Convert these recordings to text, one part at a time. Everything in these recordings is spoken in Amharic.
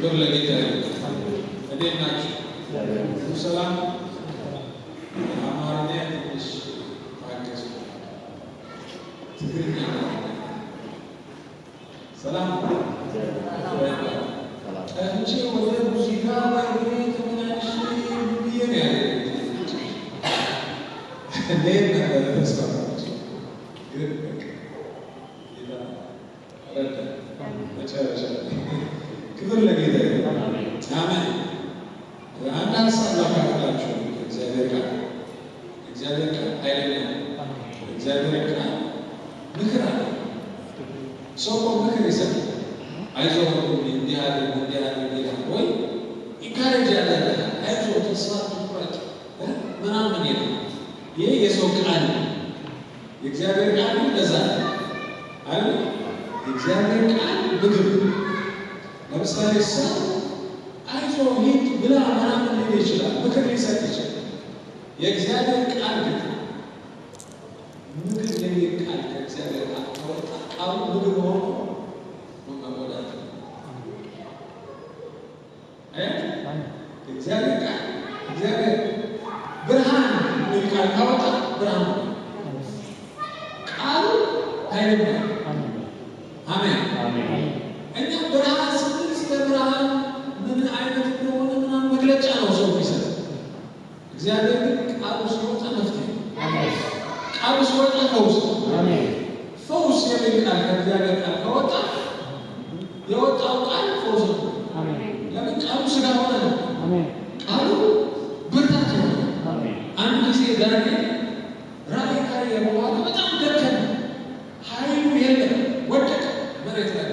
ክብር ለጌታ ይሁን። እንዴት ናችሁ? ሰላም። አማርኛ ትንሽ ታገሱ። ትግርኛ ሰላም እንጂ ወደ ሙዚቃ ላይ ተመናሽ ብዬ እንዴት ነበር ተስፋች? ግን ጌታ ረዳ መጨረሻ ክብር ለጌታ ይሁን። አሜን። አንድ ሀሳብ ላካፍላችሁ። እግዚአብሔር ቃል ኃይለኛ ነው። እግዚአብሔር ቃል ምክር አለ። ሰው ምክር ይሰጣል። አይዞህ እንዲህ አድርግ ይላል ወይ ኢንካሬጅ ያደርጋል። አይዞህ ተስፋ አትቁረጥ ምናምን ይላል። ይሄ የሰው ቃል ነው። የእግዚአብሔር ቃል እንደዛ ነው አይደል? የእግዚአብሔር ቃል ምግብ። ለምሳሌ ሰው አይዞህ ሂድ ብላ ምናምን ሊል ይችላል፣ ምክር ሊሰጥ ይችላል። የእግዚአብሔር ቃል ግን ምግብ ለሚል ቃል ከእግዚአብሔር ቃል ከወጣ ቃሉ ምግብ ሆኖ መወዳት እግዚአብሔር ቃል እግዚአብሔር ብርሃን የሚል ቃል ካወጣ ብርሃን ነው። ቃሉ ኃይል ነው። አሜን። እኛ ብርሃን ስንል ስለ ብርሃን ምን አይነት እንደሆነ ምናምን መግለጫ ነው ሰው የሚሰጥ። እግዚአብሔር ግን ቃሉ ሲወጣ መፍትሄ ነው። ቃሉ ሲወጣ ፈውስ ነው። ፈውስ የሚል ቃል ከእግዚአብሔር ቃል ከወጣ የወጣው ቃል ፈውስ ነው። ለምን? ቃሉ ሥጋ ሆነ ነው። ቃሉ ብርታት ነው። አንድ ጊዜ ዳንኤል ራእይ ካየ በኋላ በጣም ደከመ፣ ኃይሉ የለም፣ ወደቀ መሬት ላይ።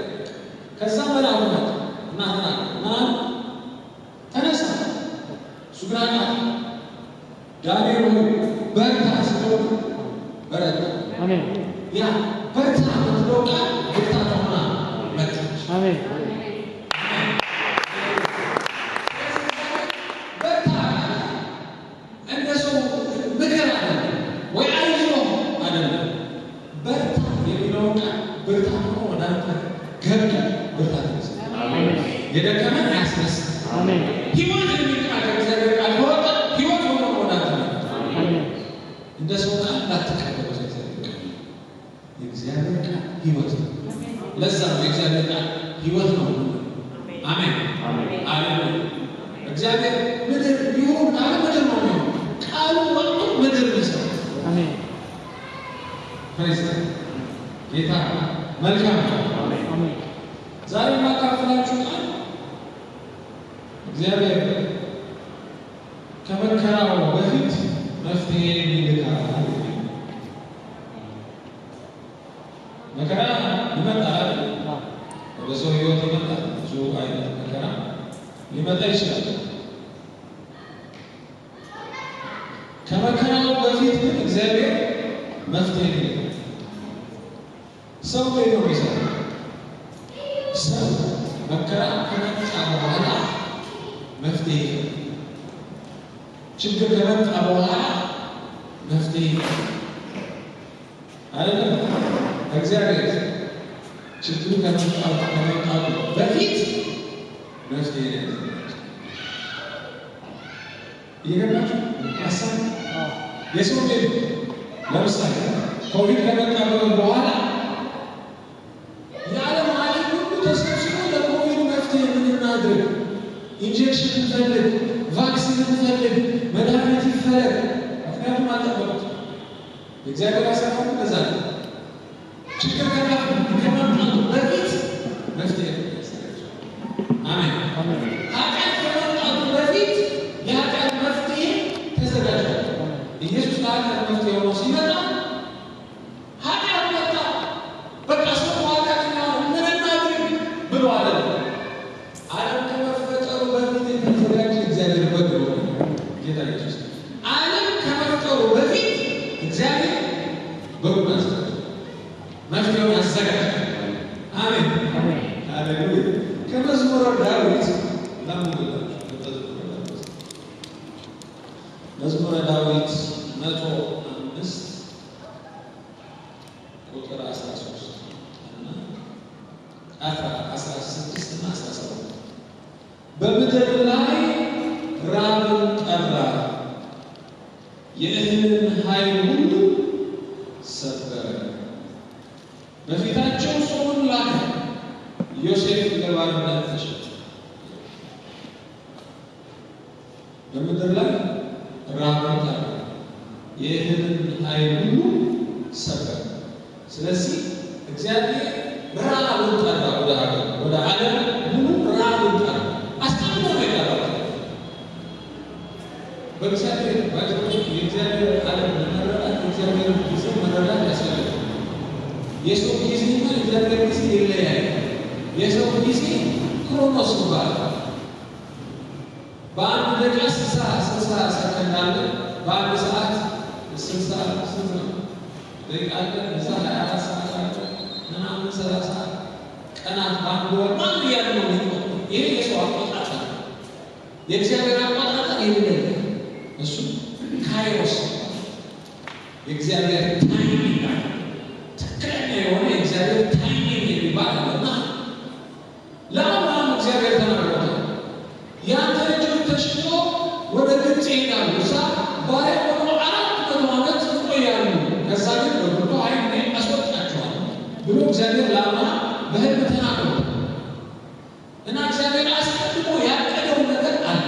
ከዛ መልአኩ መጣ እና ተናገረ። ተነሳ፣ እሱ ግን አቃተው። ዳንኤል ሆይ በርታ ስለው በረታ። ያ በርታ የምትለው ቃል ብርታት ሆና መጣች። በርታ እንደ ሰው ምክር አለ ወይ አይዞህ አይደለም። በርታ የሚለው ቃል ብርታት ሆኖ ወደ አንተ ገብቶ ብርታት ይሰጣል። የደከመን ያስነሳል። ሕይወት የሚል ቃል ከእግዚአብሔር ቃል ከወጣ ሕይወት ሆኖ ወደ አንተ እንደ ሰው ቃል እንዳትቀበሉ። የእግዚአብሔር ቃል ሕይወት ነው። ለዛ ነው የእግዚአብሔር ቃል ሕይወት ነው። አሜን አሜን። እግዚአብሔር ምድር ይሁን ካለ ምድር ነው የሚሆን። ቃሉ ወጥቶ ምድር ይሰራል። አሜን። ፕሬዝ ጌታ መልካም ነው። አሜን። ዛሬ ማካፈላችሁ ቃል እግዚአብሔር ከመከራው በፊት መፍትሄ ይልካል። መከራ ይመጣል፣ ወደ ሰው ሕይወት ይመጣል። ብዙ አይነት መከራ ሊመጣ ይችላል። ከመከራው በፊት ግን እግዚአብሔር መፍትሄ ይልካል። ሰው ነው የሚሰራው። ሰው መከራ ከመጣ በኋላ መፍትሄ ይልካል። ችግር ከመጣ በኋላ መፍትሄ ይልካል አይደለም? እግዚአብሔር ችግሩ ከመምጣቱ በፊት መፍትሄ ይልካል። እየገባችሁ ሀሳብ የሰው ልጅ ለምሳሌ ኮቪድ ከመጣ በኋላ የዓለም ዓለም ሁሉ ተሰብስቦ ለኮቪድ መፍትሄ ምን እናድርግ? ኢንጀክሽን እንፈልግ፣ ቫክሲን እንፈልግ፣ መድኃኒት ይፈለግ። ምክንያቱም አልጠበቁት። የእግዚአብሔር አሰራሩ እንደዛ ነው። ችግር ከመምጣቱ በፊት መፍትሄ አሜን። ኃጢአት ከመምጣቱ በፊት የኃጢአት መፍትሄ ተዘጋጅቷል። ኢየሱስ ለኃጢአት መፍትሄ ሆኖ ሲመጣ ኃጢአት መጣ፣ በቃ ሰው ኃጢአተኛ ምን እናድርግ ብሎ አለ። ዓለም ከመፈጠሩ በፊት የተዘጋጀ እግዚአብሔር በግ ነው ጌታ ኢየሱስ። ዓለም ከመፍጠሩ በፊት እግዚአብሔር በጉን አዘጋጀ፣ መፍትሄውን አዘጋጀ። አሜን ሃሌሉያ። ከመዝሙረ ዳዊት መዝሙረ ዳዊት 105 ቁጥር 13 እና 16 እና 17 በምድር ላይ ራብን ጠራ፣ የእህልን ኃይል ሁሉ ሰበረ። በፊታቸው ሰውን ላከ፣ ዮሴፍ ለባርነት ተሸጠ። በምድር ላይ ራብን ጠራ፣ የእህልን ኃይል ሁሉ ሰበረ። ስለዚህ እግዚአብሔር ራብን ጠራ፣ ወደ ዓለም ሙሉ ራብን ጠራ። አስቀድሞ ነው የጠራው። በእግዚአብሔር የእግዚአብሔር ዓለም ለመረዳት የእግዚአብሔር ጊዜ መረዳት ያስፈልጋል። የሰው ጊዜና የእግዚአብሔር ጊዜ ይለያያል። የሰው ጊዜ ክሮኖስ ይባላል። በአንድ ደቂቃ 60 ሰከንድ አለ። በአንድ ሰዓት 60 ስንት ነው ደቂቃ አለ። እዛ 24 ሰዓት አለ ምናምን 30 ቀናት በአንድ ወር ማን እያለ ነው የሚቆጠረው? ይሄ የሰው አቆጣጠር። የእግዚአብሔር አቆጣጠር ይለያል። እሱ ካይሮስ የእግዚአብሔር ታይሚንግ ትክክለኛ የሆነ የእግዚአብሔር ታይሚንግ የሚባል አለና ለአብርሃም እግዚአብሔር ተናግሮታል። ያንተ ልጆች ተሽጦ ወደ ግብፅ ይሄዳሉ፣ እዛ ባሪያ ሆነው 400 ዓመት ይቆያሉ፣ ከዛ ግን በብርቱ ኃይል አስወጣቸዋለሁ ብሎ እግዚአብሔር ለአብርሃም በሕልም ተናግሮታል። እና እግዚአብሔር አስቀድሞ ያቀደው ነገር አለ።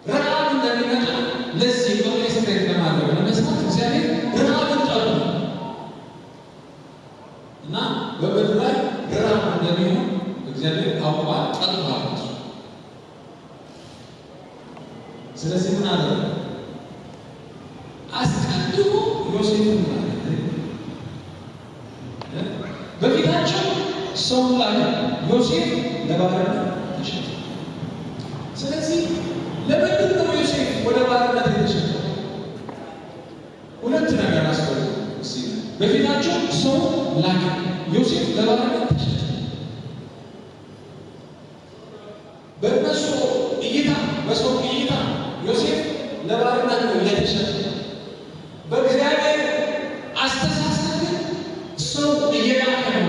ረሃብ እንደሚመጣ ለዚህ በኤክስፔክት ለማድረግ ለመስማት እግዚአብሔር ረሃብን ጠሩ እና በምድር ላይ ረሃብ እንደሚሆን እግዚአብሔር አውቋል፣ ጠርቷል። ስለዚህ ምን አለ? አስቀድሞ ዮሴፍን በፊታቸው ሰውን ላከ፣ ዮሴፍ ለባርነት ተሸጠ። ስለዚህ ለምንድን ነው ዮሴፍ ወደ ባርነት የተሸጠው? ሁለት ነገር አስፈልጎ በፊታቸው ሰው ላከ፣ ዮሴፍ ለባርነት ተሸጠ። በእነሱ እይታ፣ በሰው እይታ ዮሴፍ ለባርነት ነው የተሸጠ። በእግዚአብሔር አስተሳሰብ ግን ሰው እየላከ ነው።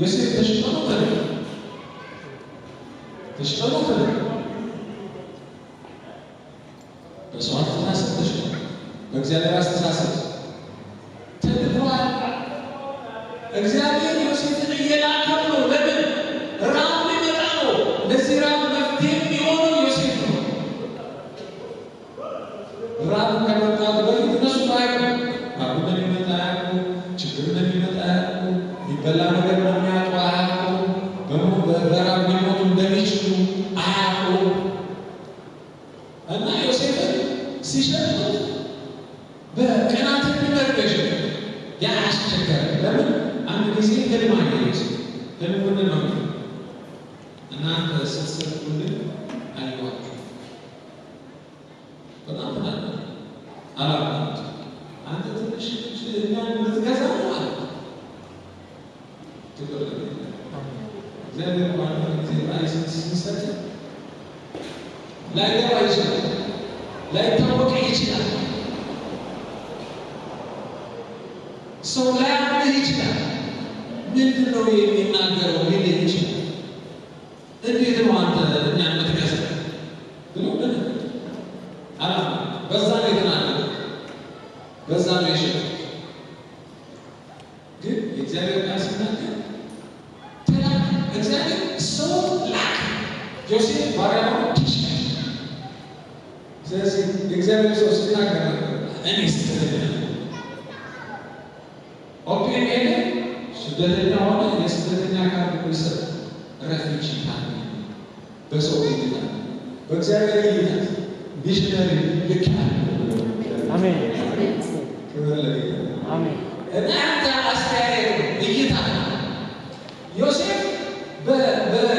ዮሴፍ ተሽጦ ነው ተሽጦ ነው በሰው አስተሳሰብ ተሽጦ፣ በእግዚአብሔር አስተሳሰብ ተልኳል። እግዚአብሔር ዮሴፍን እየላከው ነው። ለምን? ራብ ሊመጣ ነው። ለዚህ ራብ መፍትሄ የሚሆነው ዮሴፍ ነው። ራብ ከመምጣቱ በፊት እነሱ አያውቁም። ራብ እንደሚመጣ አያውቁም። ችግር እንደሚመጣ አያውቁም። የሚበላ ነገር እንደሚያጡ አያውቁም። በራብ ሊሞቱ እንደሚችሉ አያውቁም። እና ዮሴፍን ሲሸጡት በቅናት የሚመርቅ ይሸጡት። ያ አስቸገረ። ለምን? አንድ ጊዜ ህልም አየ ዮሴፍ። ህልም ምንድን ነው? እናንተ ስትሰርቁልኝ አየኋችሁ። በጣም አላባት አንተ ትንሽ እኛን ልትገዛ ነው አለ። እግዚአብሔር ባለ ጊዜ ራእይ ሲሰጥ ላይገባ ይችላል፣ ላይታወቅ ይችላል፣ ሰው ላያምንህ ይችላል። ምንድን ነው የሚናገረው ሊል ይችላል። እንዴት ነው አንተ እኛን የምትገዛ ብሎ አላ በዛ ነው የተናገረ፣ በዛ ነው የሸጡት። ግን የእግዚአብሔር ቃል ሲናገር ተላክ፣ እግዚአብሔር ሰው ላክ፣ ዮሴፍ ባሪያ ነው ተሸጠ። ስለዚህ የእግዚአብሔር ሰው ሲናገር እኔ ስደተኛ ኦፔን ኤሌ ስደተኛ ሆነ፣ የስደተኛ ካርድ ይሰጥ ረፊጂ ካርድ በሰው እይታ፣ በእግዚአብሔር እይታ ሚሽነሪ ልክ ያለ አሜን አሜን። እና አንተ አስተያየት እይታ ዮሴፍ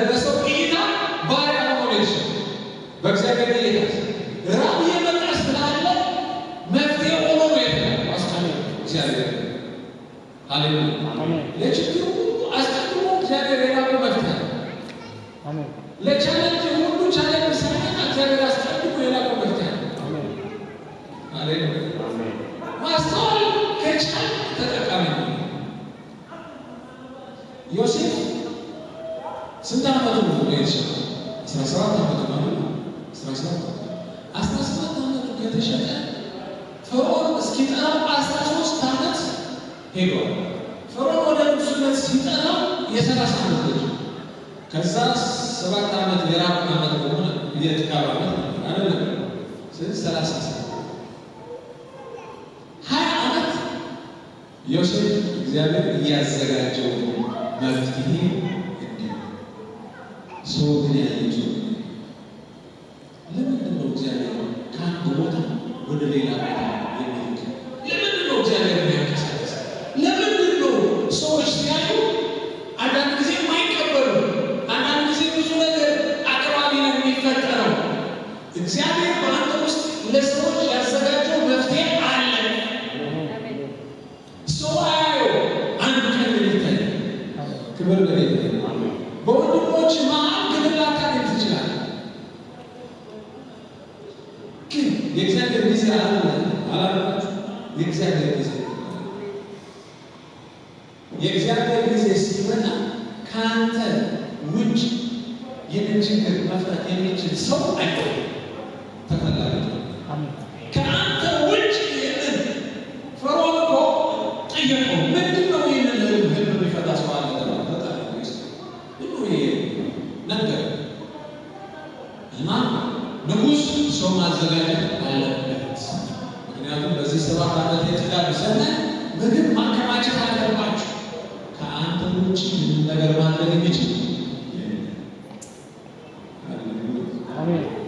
በሰው እይታ ባሪያ ሆነች፣ በእግዚአብሔር እይታ ራብ የመጣ ስላለ መፍትሄ ሆኖ ነው የተባለው። አስቀድሞ እግዚአብሔር ሃሌሉያ አሜን። ለችግሩ አስቀድሞ እግዚአብሔር የራበው መፍትሄ አሜን። ለቻሌንጅ ሁሉ ቻሌንጅ ሳይሆን እግዚአብሔር አስቀድሞ የራበው መፍትሄ አሜን። ሃሌሉያ አሜን። ማስተዋል ከቻል ተጠቃሚ ነው። ዮሴፍ የተሸጠ 17 ዓመት ማለት ነው። 17 ዓመቱ ከተሸጠ ፈርዖን እስኪጠራው 13 ዓመት ሄዷል። ፈርዖን ወደ ንጉሥነት ሲጠራው የ30 ዓመት ልጅ ከዛ 7 ዓመት የራብ ዓመት ሆነ የጥጋብ ዓመት አይደለም። ስለዚህ 30 20 ዓመት ዮሴፍ እግዚአብሔር እያዘጋጀው መፍትሄ እንዲሁ ሰው ግን ያለችው ለምንድን ነው እግዚአብሔር ከአንድ ቦታ ወደ ሌላ ቦታ የሚልክ? ለምንድን ነው እግዚአብሔር የሚያንቀሳቀስ? ለምንድን ነው ሰዎች ሲያዩ አንዳንድ ጊዜ የማይቀበሉ? አንዳንድ ጊዜ ብዙ ነገር አካባቢ ነው የሚፈጠረው። እግዚአብሔር በአንተ ውስጥ ለሰዎች ያዘጋጀው መፍትሄ አለ። ሰው አያየው፣ አንድ ቀን ይታይ። ክብር ለጌታ። በወንድሞች መሀል ግን ላታገኝ ትችላለህ። ግን የእግዚአብሔር ጊዜ አለ አላላችሁ? የእግዚአብሔር ጊዜ የእግዚአብሔር ጊዜ ሲመጣ ከአንተ ውጭ ይህን ችግር መፍታት የሚችል ሰው አይቆይም። ተፈላጊ ከአንተ ውጭ ይህንን ፈርዖን እኮ ጠየቀው። ምንድን ነው ይህንን ህልም የሚፈታ ሰው አለ? ነገር እና ንጉሥ ሰው ማዘጋጀት አለበት። ምክንያቱም በዚህ 7 ዓመት የጥጋብ ዘመን ምግብ ማከማቸት አለባችሁ። ከአንተ ውጭ ምንም ነገር ማድረግ የሚችል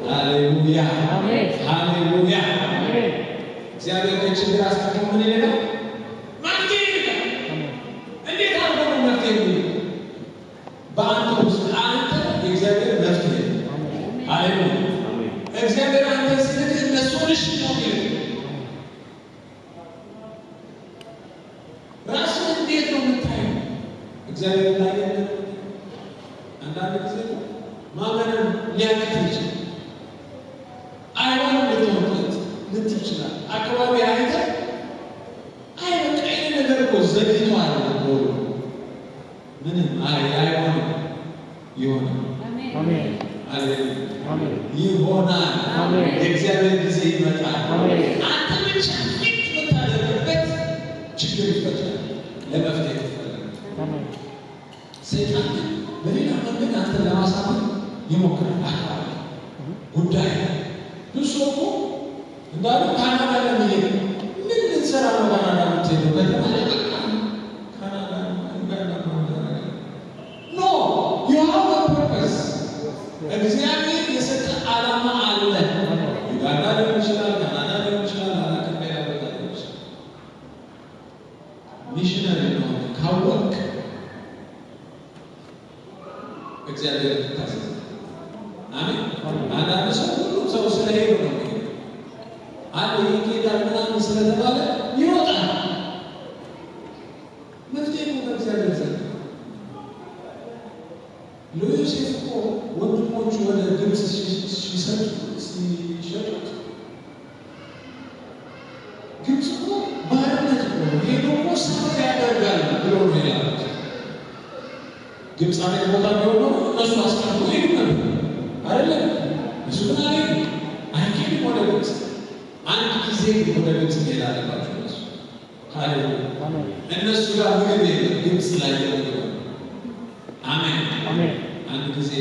ሃሌሉያ ሃሌሉያ። እግዚአብሔር ከችግር አስቀድሞ ምን ይላል? መፍትሄ ይላል። እንዴት አድርጎ ነው መፍትሄ የሚል? በአንተ ውስጥ አንተ የእግዚአብሔር መፍትሄ። ሃሌሉያ። እግዚአብሔር አንተ ስልክ እነሱ ልሽ ነው ይል ራስህ እንዴት ነው የምታየው? እግዚአብሔር ላይ አንዳንድ ጊዜ ማመንም ሊያቅት ይችላል። አይሆንም ልትሆንለት ልትችላል። አካባቢ አይተህ አይ በቃ ይሄ ነገር እኮ ዘግይቷል ምንም አይሆንም ይሆናል። አሜን አሜን ይሆናል። የእግዚአብሔር ጊዜ ይመጣል። አንተ ብቻ ፊት የምታደርግበት ችግር ይፈታል። ለመፍትሄ ይፈልጋል። ሰይጣን ግን በሌላ መንገድ አንተን ለማሳመን ይሞክራል። አካባቢ ጉዳይ ብዙ እኮ እንዳሉ ካናዳ ለመሄድ ምን ልትሰራ ነው? ካናዳ የምትሄደው ከተባለ ካናዳ ኖ ዩ ሃቭ አ ፐርፐስ። እግዚአብሔር የሰጠ ዓላማ አለ። ዩጋንዳ ሊሆን ይችላል፣ ካናዳ ሊሆን ይችላል፣ አላውቅም፣ ሌላ ቦታ ሊሆን ይችላል። ሚሽነሪ ነው ካወቅ እግዚአብሔር ታዘዘ። አሜን። አንዳንድ ሰው ሁሉም ሰው ስለሄዱ ነው አንድ ይሄዳል ምናምን ስለተባለ ይወጣል። መፍትሄ ነው በእግዚአብሔር ዘንድ። ለዮሴፍ እኮ ወንድሞቹ ወደ ግብፅ ሲሸጡት ግብፅ እኮ ባርነት ነው ሄዶ እኮ ሰፍ ያደርጋል ብሎ ነው ይላሉት። ግብፅ አሜት ቦታ ቢሆን ነው እነሱ አስቀርቶ ሄዱ ነበር አይደለም። እሱ ግን አይሄድም ወደ ግብፅ። አንድ ጊዜ ወደ ግብፅ መሄድ አለባቸው እነሱ። ሃሌሉያ። እነሱ ጋር ምግብ የለም፣ ግብፅ ላይ ምግብ ነው። አሜን አሜን። አንድ ጊዜ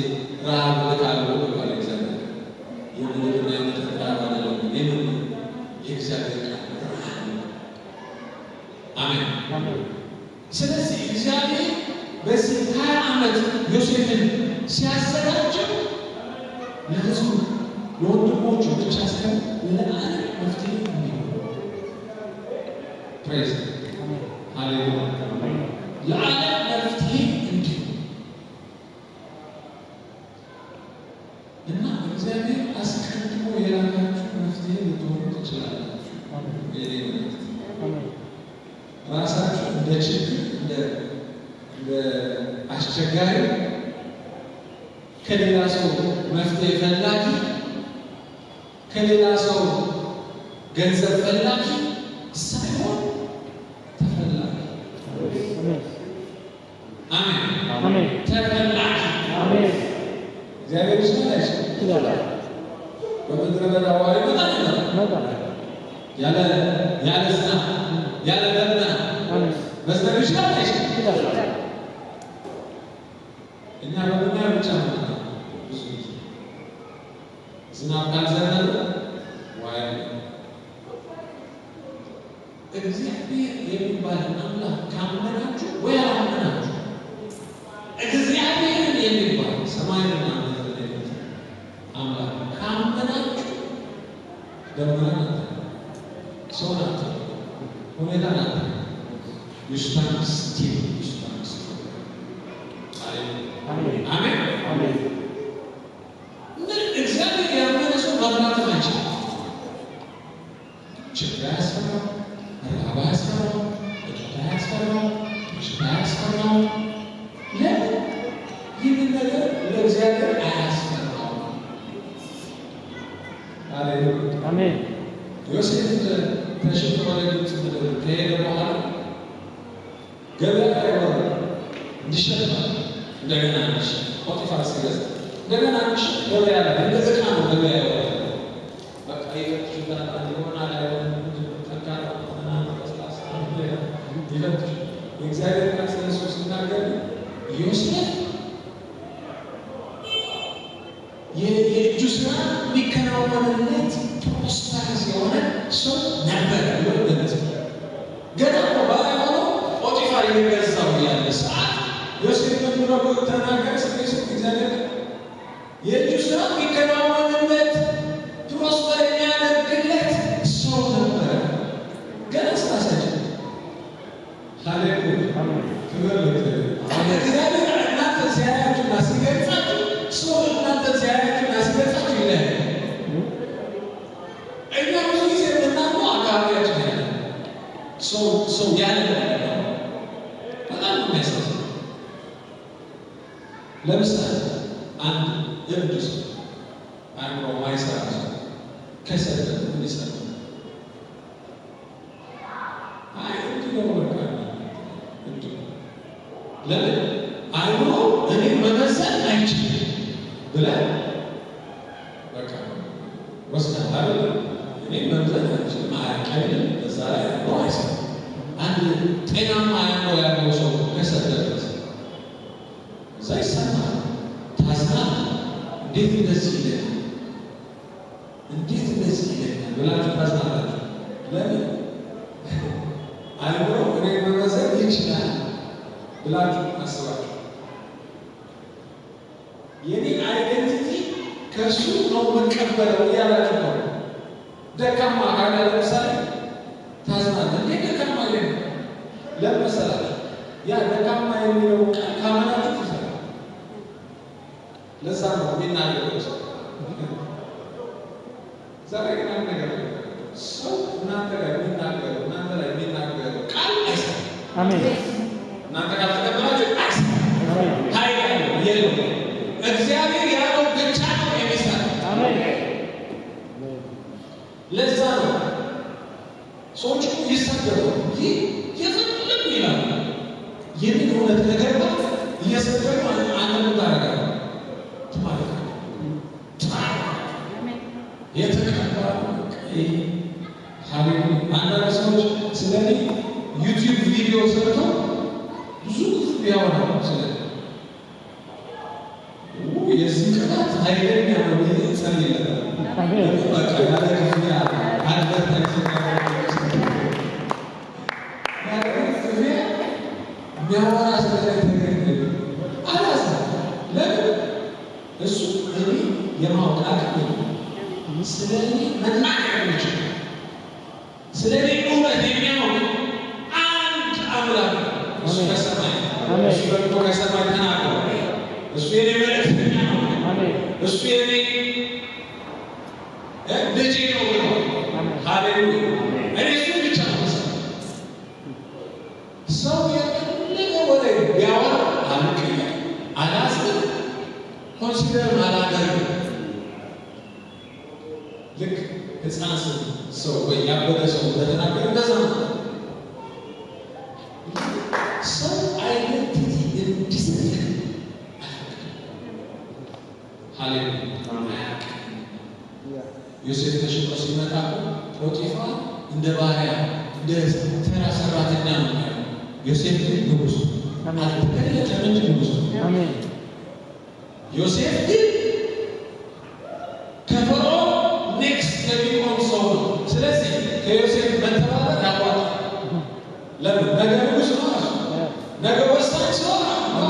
ረሃብ ልካለው ብሏል እግዚአብሔር። የምግብና የመጠጥ ረሃብ አይደለም፣ የምን የእግዚአብሔር ቃል አሜን አሜን። ስለዚህ እግዚአብሔር በዚህ 20 ዓመት ዮሴፍን ሲያዘጋጀው ለሕዝቡ ለወንድሞቹ ብቻ ሳይሆን ለዓለም መፍትሄ እንዲሆን ፕሬዝ ሃሌሉያ። ለዓለም መፍትሄ እንዲሆን እና እግዚአብሔር አስቀድሞ የላካችሁ መፍትሄ ልትሆኑ ትችላላችሁ። ራሳችሁ እንደ ችግር እንደ አስቸጋሪ ከሌላ ሰው መፍትሄ ፈላጊ ከሌላ ሰው ገንዘብ ፈላጊ ሳይሆን ተፈላጊ። አሜን አሜን። ተፈላጊ አሜን። ያለ ዝናብ ያለ ደመና መስጠት ይችላል አይችልም? እኛ በምናየው ብቻ ነው። ብዙ ጊዜ ዝናብ ካልዘነበ ዋይ እግዚአብሔር የሚባል አምላክ ካመናችሁ ወይ አላመናችሁ እግዚአብሔርን የሚባል ሰማይና ምድር አምላክ ካመናችሁ ደመና ሰው ናት ሁኔታ ናት ይስታን ስቲል አሜን አሜን። እግዚአብሔር ያመነ ሰው መፍራት አይችልም። ችግር አያስፈራው፣ ረሃብ አያስፈራው፣ እጦት አያስፈራው፣ በሽታ አያስፈራው። ለምን? ይህንን ነገር ለእግዚአብሔር አያስፈራው። ሃሌሉያ አሜን። ዮሴፍ ተሸክሞ ወደ ግብፅ ምድር ከሄደ በኋላ ገበያ እንዲሸጥ እንደገና ፖቲፋር ሲገዛ እንደገና ገበያ ላይ እንደ ዕቃ ነው ገበያ ያወጣ። በቃ ይፈትሽ ይሆናል አይሆንም ጠንካራ ይፈትሽ። የእግዚአብሔር ቃል ስለ እሱ ሲናገር ዮሴፍ የእጁ ስራ የሚከናወንለት ፕሮስፐረስ የሆነ ሰው ነበር ብሎ ገለጸ። ገና ባሪያ ሆኖ ፖቲፋር የሚገዛው ያለ ሰዓት ዮሴፍ በሚለው ተናገረ። ስለዚህ እግዚአብሔር የእጁ ስራ የሚከናወንለት ፕሮስፐር የሚያደርግለት ሰው ነበር። ገና ስራሳቸው ሃሌሉያ ክብር እግዚአብሔር እናንተ ሲያያችሁና ሲገልጻችሁ ሰው እናንተ ሲያያችሁና ሲገልጻችሁ ይለያል። እኛ ብዙ ጊዜ የምናምነው አካባቢያችን ያለ ሰው ያለ በጣም የሚያሳዝነው። ለምሳሌ አንድ እብድ ሰው አእምሮ ማይሰራ ሰው ከሰጠ ምን ይሰራል? ለምን አእምሮ እኔ መመዘን አይችልም ብለህ በቃ ወስደህ አይደለም እኔ መመዘን አይችልም አያውቅም። በዛ ላይ አእምሮ አይሰራም። አንድ ጤናማ አእምሮ ያለው ሰው ከሰጠ ድረስ እዛ ይሰማል፣ ታዝናለህ። እንዴት እንደዚህ ይለኛል፣ እንዴት እንደዚህ ይለኛል ብላችሁ ታዝናላችሁ። ለምን አእምሮ እኔ መመዘን ይችላል ብላችሁ አስባችሁ የኔን አይደንቲቲ ከእሱ ነው የምቀበለው እያላችሁ ነው። ደካማ ካለ ለምሳሌ ታዝናለህ። እንዴት ደካማ ይለኛል ለምን መሰላችሁ? ያ ደካማ የሚለው ቃል ካመናችሁ ይሰራል። ለዛ ነው የሚናገረው ሰው ዛሬ ግን አንድ ነገር ሰው እናንተ ላይ የሚናገረው ቃል አይሰራም። አሜን። እናንተ ካልተቀበላችሁ አይሰራም። ኃይል የለውም። እግዚአብሔር ያለው ብቻ ነው የሚሰራው። አሜን። ለዛ ነው ሰዎች ይሰደቡ የፈለጉ ይላሉ። የምን እውነት ነገር እየሰደቡ አንዱ ታረጋለህ አንዳንድ ሰዎች ስለ ዩቲዩብ ቪዲዮ ሰርተው ብዙ ያወራሉ። ስለ የዚህ ቅጣት ኃይለኛ ነው ይጸልይለታል። በቃ ያለ ክፍያ የሚያወራ ስለተገኘ አላሳ ለምን እሱ እኔ የማወቅ አቅም ስለ እኔ መናገር የሚችል ስለ እኔ እውነት የሚያውቅ አንድ አምላክ እሱ ከሰማይ እሱ ደግሞ ከሰማይ ተናግሮ እሱ የኔ መልእክተኛ ነው፣ እሱ የኔ ልጄ ነው ብሎ ሃሌሉያ። እኔ እሱ ብቻ ነው ሰው የፈለገ ወደ ቢያወራ አልቀየም፣ አላዝንም፣ ኮንሲደር አላደርግም። ልክ ሕፃን ሰው ወይ ያበደ ሰው እንደተናገረ እንደዛ ነው። ሰው አይደንቲቲ እንዲሰጥ ሃሌሉያ። ዮሴፍ ተሽጦ ሲመጣ ፖቲፋር እንደ ባሪያ እንደ ተራ ሰራተኛ ነው። ዮሴፍ ግን ንጉሥ አልተገለጠም እንጂ ንጉሥ። አሜን። ዮሴፍ ግን ከፈርዖን ኔክስት የሚሆን ሰው ነው። ስለዚህ ከዮሴፍ መተባበር ያዋጣል። ለምን? ነገ ንጉሥ ነው። ነገ ወሳኝ ሰው ነው።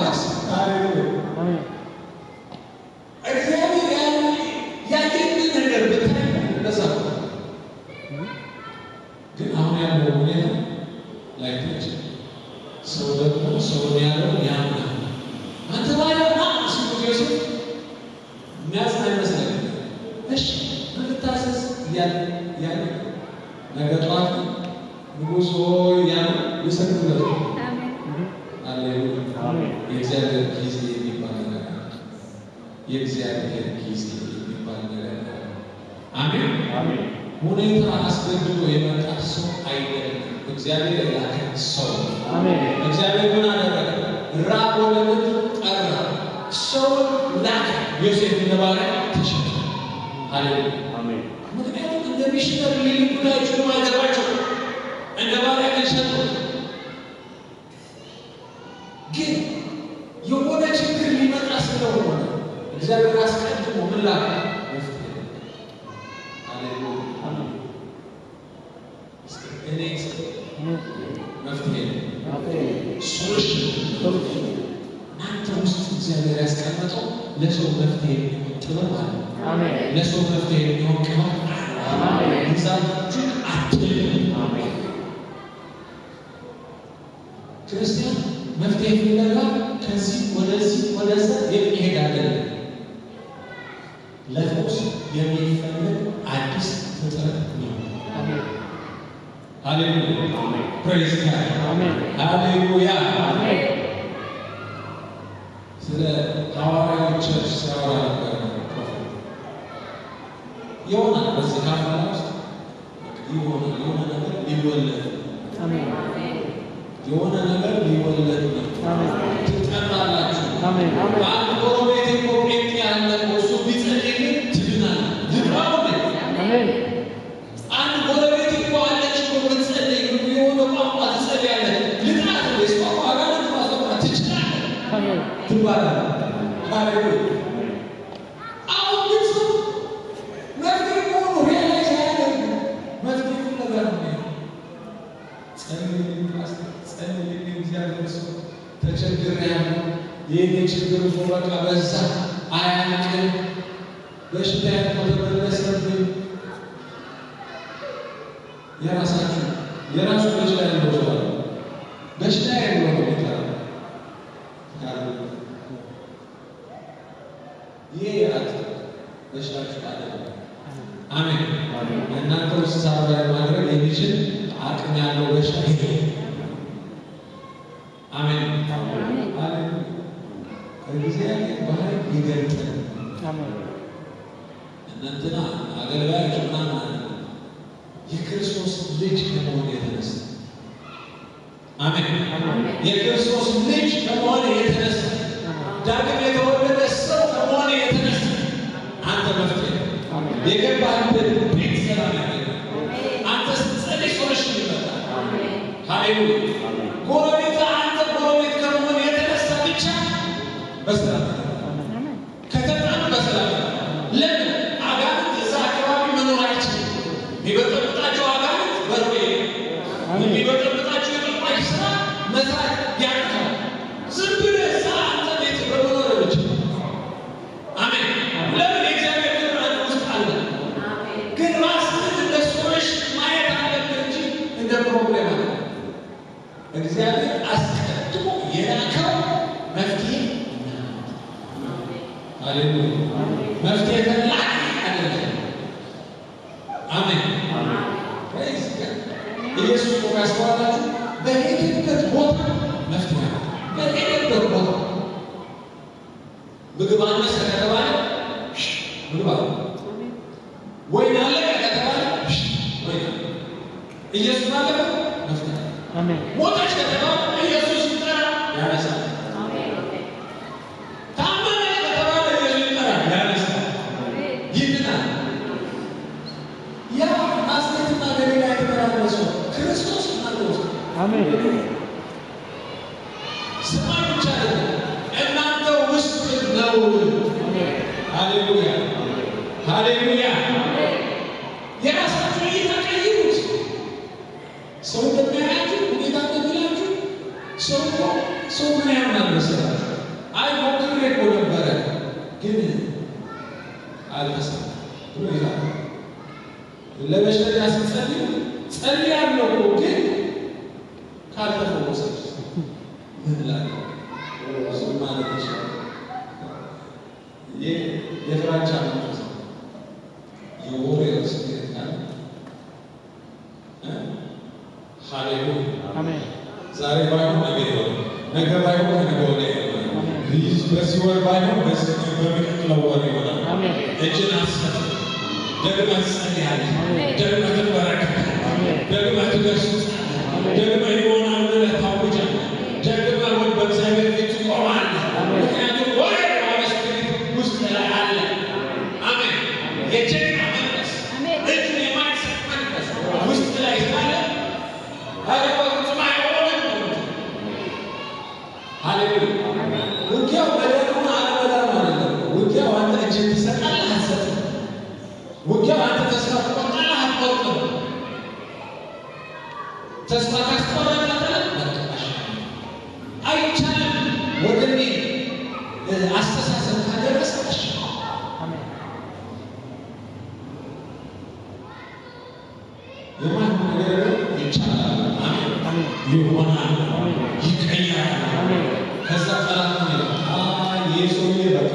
እግዚአብሔር ያየንን ነገር ብታይ እንደዛ ግን አሁን ያለው ሁኔታ ላይታች ሰው ደግሞ ሰውን ያለውን ያምናል። አንተ ባሪያ ሲሉት ዮሴፍ የሚያዝን አይመስለኝም። እሺ ልታዘዝ ያለ ነገ ጠዋት ንጉሥ ሆይ ያለ ይሰግድለት። አሜን። የእግዚአብሔር ጊዜ የሚባል ነገር የእግዚአብሔር ጊዜ የሚባል ነገር አሜን። ሁኔታ አስገድዶ የመጣ ሰው አይደለም። እግዚአብሔር የላከ ሰው አሜን። እግዚአብሔር ምን አደረገ? ራብ ወደ ምድር ጠራ፣ ሰው ላከ። ዮሴፍ እንደ ባሪያ ተሸጠ። ሃሌሉያ አሜን። ምክንያቱም እንደ ሚሽነሪ ሊልኩላችሁ ማይገባቸው እንደ ባሪያ ተሸጡ። ግን የሆነ ችግር ሊመጣ ስለሆነ እግዚአብሔር አስቀድሞ ምን ላከ? ሶሉሽን እናንተ ውስጥ እግዚአብሔር ያስቀመጠው ለሰው መፍትሄ ጥበብ አለ። አሜን። ለሰው መፍትሄ የሚሆን ቅባት አሜን። ይዛችሁ አትልም። አሜን። ክርስቲያን መፍትሄ ፍለጋ ከዚህ ወደዚህ ወደዛ የሚሄድ አይደለም። ለፈውስ የሚፈልግ አዲስ ፍጥረት ነው። አሜን። ሃሌሉያ አሜን። ፕሬዝ ጋድ አሜን። ሃሌሉያ አሜን። ስለ ሐዋርያው ቸርች ሲያወራ ነበር ይሆናል። በዚህ ካፍላ ውስጥ የሆነ ነገር ሊወለድ አሜን። የሆነ ነገር ሊወለድ ነው። አሜን። ትጠራላችሁ። አሜን። አንድ ጎረቤት እኮ ጴንጤ ያለ እሱ ቢጸልይ ትድናል። ልባው አሜን። አንድ ጎረቤት እኮ አለች እኮ ብትጸልይ የሆነ ቋንቋ ትጸልያለህ። ልጥራት ነው የሷ አጋንንት ማስወጣት ትችላለህ። አሜን። ትባላለህ። ሃሌሉያ። አሁን ግን ሰው መፍትሄ መሆኑ ሪያላይዝ አያደርግም። መፍትሄ ፍለጋ ነው። ጸልይ ፓስተር፣ ጸልይ እግዚአብሔር ሰው ተቸግሬያለሁ። የኔ ችግር እኮ በቃ በዛ አያልቅም። በሽታ ተመለሰብኝ። የራሳችሁ የራሱ በሽታ ያለው ሰው በሽታ ያለው ነው ይላል። ይሄ ያት በሽታችሁ አይደለም። አሜን። እናንተ ውስጥ ሳባ ማድረግ የሚችል አቅም ያለው በሽታ ይሄ አሜን። አሜን። እግዚአብሔር ባህል ይገልጣል። አሜን። እናንተና አገልጋዮች ምናምን የክርስቶስ ልጅ ከመሆን የተነሳ አሜን። የክርስቶስ ልጅ ከመሆን የተነሳ ዳግም የተወለደ ሰው ከመሆን የተነሳ አንተ መፍትሄ የገባህበት ቤት ሰላም ያገኛል። አንተ ስትጸልይ ሶሉሽን ይመጣል። ሃሌሉያ። ጎረቤት አንተ ጎረቤት ከመሆን የተነሳ ብቻ በሰላም ከተጣሉ በሰላም ለምን አጋንንት እዛ አካባቢ መኖር አይችልም። የሚበጠብጣቸው አጋንንት በርቤ የሚበጠብጣቸው የጠቋሽ ስራ መስራት ያቅታል። ዝም ብለህ እዛ አንተ ቤት በመኖር ብቻ አሜን። ለምን የእግዚአብሔር ክብር ውስጥ አለ። ግን ራስህን እንደ ሶሉሽን ማየት አለብህ እንጂ እንደ ፕሮብሌም አለ። እግዚአብሔር አስቀድሞ የላከው መፍትሄ ሃሌሉያ መፍትሄ ተላክ አይደለም። አሜን። ፕሬዝ ጋድ። ኢየሱስ እኮ ያስተዋላችሁ በሄደበት ቦታ መፍትሄ አለ። በሄደበት ቦታ ምግብ አነሰ ከተባለ ምግብ አለ። ወይን አለቀ ከተባለ ወይን አለ። ኢየሱስ አለቀ መፍትሄ አለ። አሜን። ሞተች ከተባለ ኢየሱስ ይጠራ ያነሳል። ያ አስተትና አሜን። ሰማይ ብቻ አይደለም እናንተ ውስጥ ነው። ሃሌሉያ ሃሌሉያ። የራሳችሁ እይታ ቀይሩት። ሰው እንደሚያያችሁ ሁኔታ እንደሚላችሁ ሰው ምን ያምናል መሰላችሁ? አይ ሞክሬ እኮ ነበረ ግን አልተሳካም ብሎ ይላል። ለበሽተኛ ስትጸልይ ጸልያለሁ ግን ካልተፈወሰች ምን ላድርግ ማለት ይችላል። ይህ የፍራቻ መንፈስ ነው። የወሬ ስሜት ካለ ሃሌሉያ አሜን። ዛሬ ባይሆን ነገ ይሆናል፣ ነገ ባይሆን ነገ ወዲያ ይሆናል፣ በዚህ ወር ባይሆን በሚቀጥለው ወር ይሆናል። እጅን አንስተህ ደግመህ ትጸልያለህ፣ ደግመህ ትበረከታለህ፣ ደግመህ ትገስጻለህ፣ ደግመህ ይሆናል ብለህ ታውጃለህ፣ ደግመህ በእግዚአብሔር ፊት ትቆማለህ። ምክንያቱም ወሬ ውስጥ ላይ አለ። አሜን። የጀግና መንፈስ እጁን የማይሰጥ መንፈስ ውስጥ ላይ ስላለ አረባቱም አይሆንም። ሃሌሉያ። ውጊያው በደሉን አለመዳን ማለት ነው። ውጊያው አንተ እጅን ትሰጣለህ አትሰጥም። ውጊያው አንተ ተስፋ ትቆርጣለህ አትቆርጥም። ተስፋ ካስቆረጥክ አይቻልም ወደኔ አስተሳሰብ ካደረሰች የማይሆን ነገር ይቻላል። አሜን። ይሆናል፣ ይቀየራል። ከዛ ጠላት ይህ ሰውዬ በቃ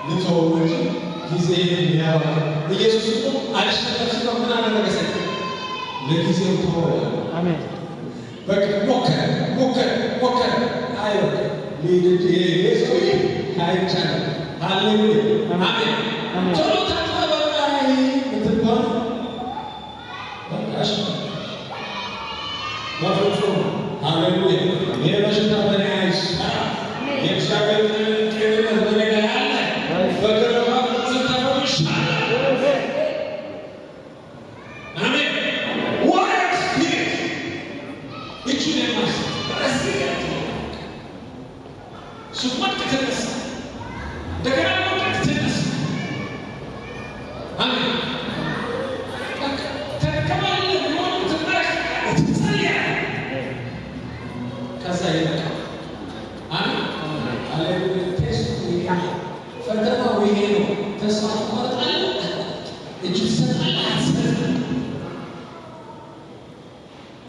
ልተወው እንጂ ጊዜ ያው ኢየሱስ እኮ አልሸነፍ ሲለው ምን አደረገ? ለጊዜው ተወው። አሜን። በቃ ሞከረ አይ ሊድ ሰውዬ አይቻልም። ሃሌሉያ አሜን። ቶሎ ተጠበቃይ ምትባል በቃሽ በፍጹም ሃሌሉያ። ይህ በሽታ በኔ አይሰራ። የእግዚአብሔር ጤንነት በኔ ላይ አለ። በገረባ ተፈውሻለሁ። አሜን። ወርክ ስፒሪት እጁን የማስ በዚህ ሱማት ከተነሳ እንደገና ወጣት ተነሳ። አሜን። ተከማለ ሆኖ ተባሽ ተጸልያ ከዛ ይመጣ። አሜን። ሃሌሉያ። ቴስት ፈተናው ይሄ ነው። ተስፋ ትቆርጣለህ፣ እጅ ትሰጣለህ አትሰጥም።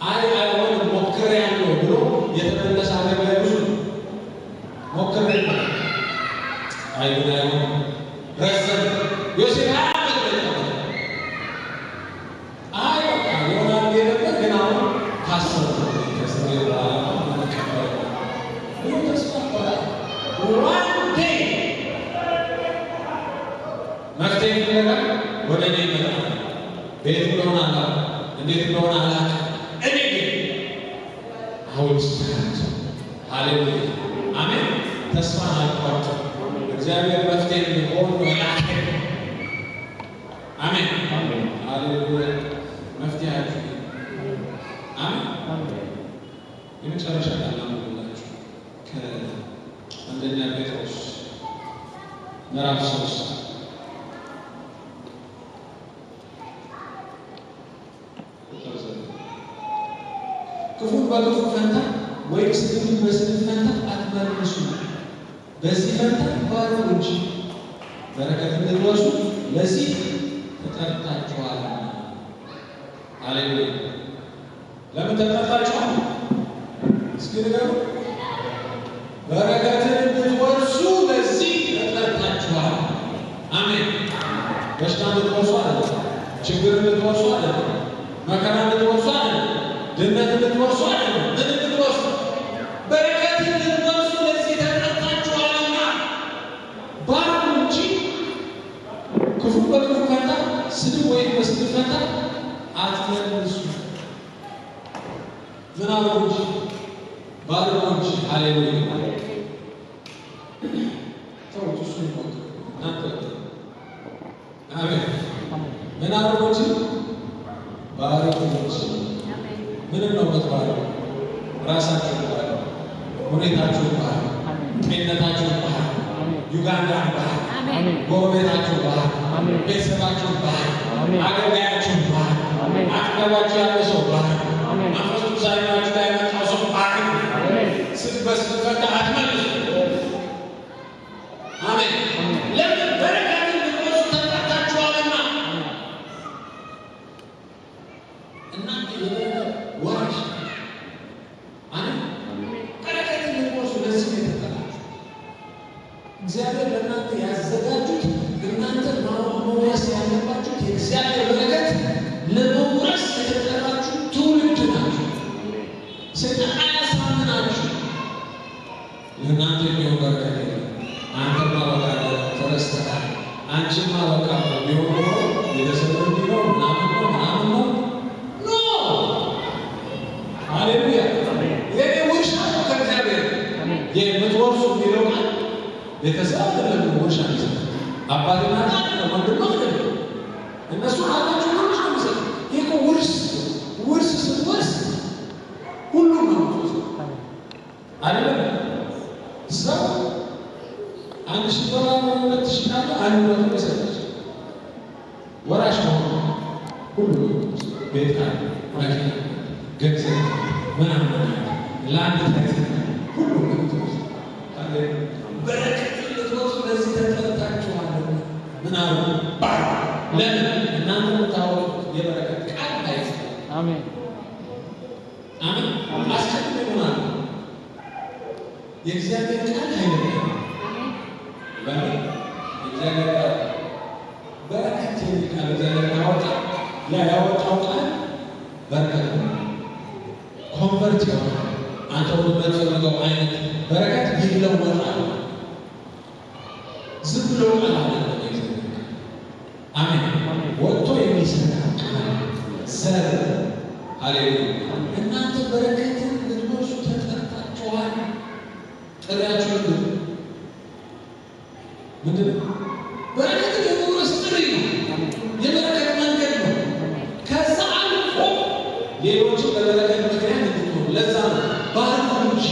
አይሆንም ሞክሬያለሁ ብሎ የተመለሰ አገልጋይ ብዙ ሞክሬ አይሆንም ረዘም ዮሴፍ በቃ ይሆናል የነበር ግን አሁን ታሰበ መፍትሄ ይፈልጋል። ወደ እኔ ይመጣል። ቤት እንደሆነ አላውቅም፣ እንዴት እንደሆነ አላውቅም። እኔ ግን አሁን ሃሌሉያ አሜን። ተስፋን አልቆርጥም። እግዚአብሔር መፍትሄ ሆኖ ላከ። አሜን ሃሌሉያ። መፍትሄያችሁ አሜን። የመጨረሻ ቃል አምጡላችሁ ከአንደኛ ጴጥሮስ ምዕራፍ 3 ክፉን በክፉ ፈንታ ወይም ስድብን በስድብ ፈንታ አትመልሱ። በዚህ ፈንታ ባርኩ እንጂ በረከት እንድትወርሱ ለዚህ ተጠርታችኋልና። ሃሌሉያ። ለምን ተጠርታችኋል? እስኪ ንገሩ። በረከትን እንድትወርሱ ለዚህ ተጠርታችኋል። አሜን። በሽታ እንድትወርሱ አይደለም፣ ችግር እንድትወርሱ አይደለም፣ መከራ እንድትወርሱ አይደለም፣ ድነት እንድትወርሱ አይደለም። ምን እንድትወርሱ? በረከት እንድትወርሱ ለዚህ ተጠርታችኋልና። ባርኩ እንጂ ክፉ በክፉ ፈንታ ስድብ ወይም በስድብ ፈንታ አትመልሱ። ምን አሉ እንጂ ባርኩ እንጂ። ሃሌሉያ። ተውት እሱ ይሞት እናንተ አሜን። ምን አሉ እንጂ ባርኩ እንጂ ምንም ነው በተባለ ራሳችሁ ባለ ሁኔታችሁ ባለ ጤንነታችሁ ባለ ዩጋንዳ ባለ ጎረቤታችሁ ባለ ቤተሰባችሁ ባለ አገልጋያችሁ ባለ አጠገባችሁ ያለ ሰው ባለ መንፈስ ቅዱስ አይናችሁ ላይ መጣው ሰው ባለ ስትበስፈታ አትመልሱ። አሜን። ለምን በረከትን ልትወርሱ ተጠርታችኋልና። እናንተ ወራሽ አሜን። በረከትን ልትወርሱ ለዚህ የተጠራችሁ እግዚአብሔር ለእናንተ ያዘጋጁት እናንተ መውረስ ያለባችሁት የእግዚአብሔር በረከት ለመውረስ የተጠራችሁ ትውልድ ናችሁ። ሰይጣን አያሳምናችሁ። ለእናንተ የሚሆን በረከት የለም። አንተማ በቃ ተረስተሃል። አንቺማ በቃ ቢሆን ቤተሰብ ቢሆን ምናምን ነው ኖ ሃሌሉያ። የኔ ውርሻ ነው ከእግዚአብሔር የምትወርሱ የሚለው ቃል ቤተሰብ አይደለም። ውርሻ ሚሰጥ አባትና እናት ነው ወንድም አይደለም። እነሱ አላችሁ ውርሻ ሚሰጥ ይሄ ውርስ ስትወርስ ሁሉም ነው አይደለም። ሰው አንድ ሺህ ዶላር ነው 2,000 ካለ አንድ ነው የሚሰጥሽ ወራሽ ነው። ሁሉ ቤት ካለ መኪና ገንዘብ ምናምን ለአንድ ታይት ሁሉ ነው አለ በረከት ልትወርሱ ለዚህ ተጠርታችኋል። ምን አሉ ባል ለምን እናንተ የምታወሩት የበረከት ቃል አይስ አሜን አሜን አስከትሎ ይሆናል የእግዚአብሔር ቃል አይደለም። እግዚአብሔር ቃል በረከት የሚቃል እግዚአብሔር ያወጣ ያወጣው ቃል በረከት ነው። ኮንቨርት ይሆናል። አንተ የምትፈልገው አይነት በረከት ይለወጣል። ዝም ብሎ ቃል አይደለም። አሜን ወጥቶ የሚሰራ ቃል ዘር ሃሌሉያ። እናንተ በረከትን ልትወርሱ ተጠርታችኋል። ጥሪያችሁ ምንድን ነው? በረከት የመውረስ ጥሪ ነው። የበረከት መንገድ ነው። ከዛ አልፎ ሌሎችን በበረከት ምክንያት እንድትሆኑ ለዛ ነው ባርኩ እንጂ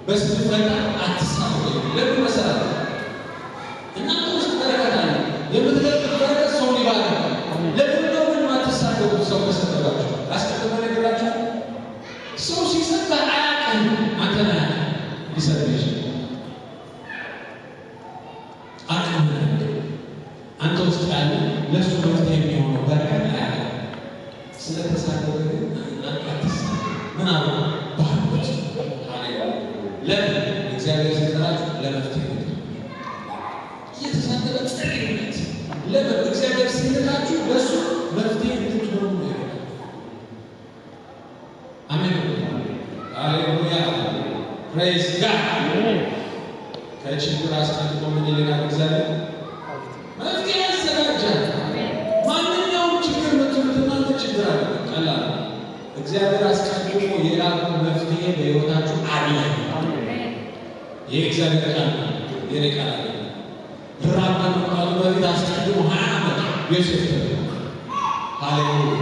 በስንፈና አትሳቱ። ለምን መሰራት እናንተ ውስጥ በረከት አለ። የምትገጥም በረከት ሰው ሊባርክ ለምን ነው ምን ማትሳደቡ? ሰው ከሰጠባችሁ አስቀድመ ነገራችሁ ሰው ሲሰጥ አያውቅም። አንተ ነህ ሊሰጥ ይችላል አንተ ውስጥ ያለ ለሱ መፍትሄ የሚሆነው በረከት አያለ ስለተሳደበ አትሳደብ። ምን አሉ ባህሎች ለምን እግዚአብሔር ሲጠራችሁ ለመፍትሄ እየተሳደበ ጥሪነት ለምን እግዚአብሔር ሲልካችሁ ለሱ መፍትሄ እንድትሆኑ ነው። አሜን ሃሌሉያ ፕሬዝ ጋድ። ከችግር አስቀድሞ ምን ይላል እግዚአብሔር? መፍትሄ ያዘጋጃል። ማንኛውም ችግር ምትሉት እናንተ ችግር አለ ቀላል እግዚአብሔር አስቀድሞ የላከው መፍትሄ በሕይወታችሁ አለ። የእግዚአብሔር ቃል የኔ ቃል አለ። ራብ ከመምጣቱ በፊት አስቀድሞ 20 ዓመት ዮሴፍ ሃሌሉያ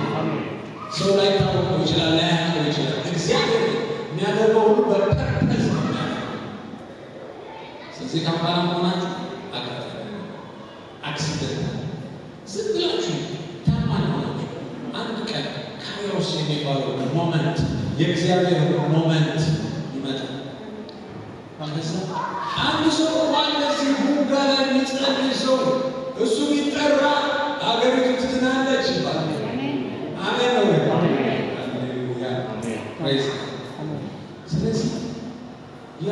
ሰው ላይ ታወቀው ይችላል ላያውቀው ይችላል። እግዚአብሔር የሚያደርገው ሁሉ በፐርፐዝ ነው። ስለዚህ ካምፓላ መሆናችሁ አክሲደንት ዝም ብላችሁ ታማኝ ሆናችሁ አንድ ቀን ካይሮስ የሚባለው ሞመንት የእግዚአብሔር ሞመንት ይመጣል። አንድ ሰው ባለዚህ ቡጋ ላይ የሚጸልይ ሰው እሱ ቢጠራ አገሪቱ ትድናለች ይባላል። አሜን ነው። ሃሌሉያ ፕሬዝ። ስለዚህ ያ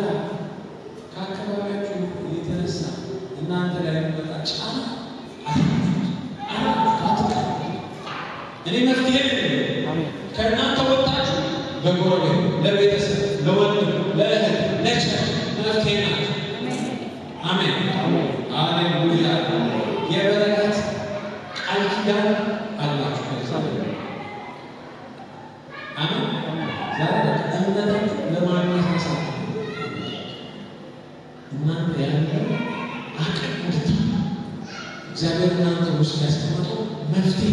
ከአካባቢያችሁ የተነሳ እናንተ ላይ የሚመጣ ጫና እኔ መፍትሄ ከእናንተ ወጣችሁ ለጎረቤት፣ ለቤተሰብ፣ ለወንድም፣ ለእህት፣ ለቸርች መፍትሄ ናቸው። አሜን ሃሌሉያ። የበረከት ቃል ኪዳን አላችሁ። አሜን ዛሬ እምነታችሁ ለማግኘት ነሳ እናንተ ያለ አቅም እግዚአብሔር እናንተ ውስጥ ያስቀመጠው መፍትሄ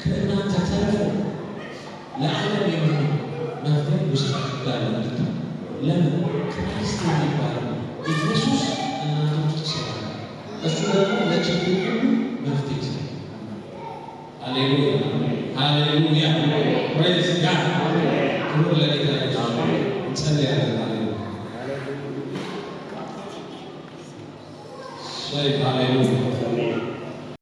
ከእናንተ ተርፎ ለዓለም የሚሆን መፍትሄ ውስጣችሁ ጋር ለምትታ ለምን ክርስት የሚባለው ኢየሱስ እናንተ ውስጥ ይሰራል። እሱ ደግሞ ለችግር ሁሉ መፍትሄ ይሰራል። ሃሌሉያ ሃሌሉያ ፕሬዝ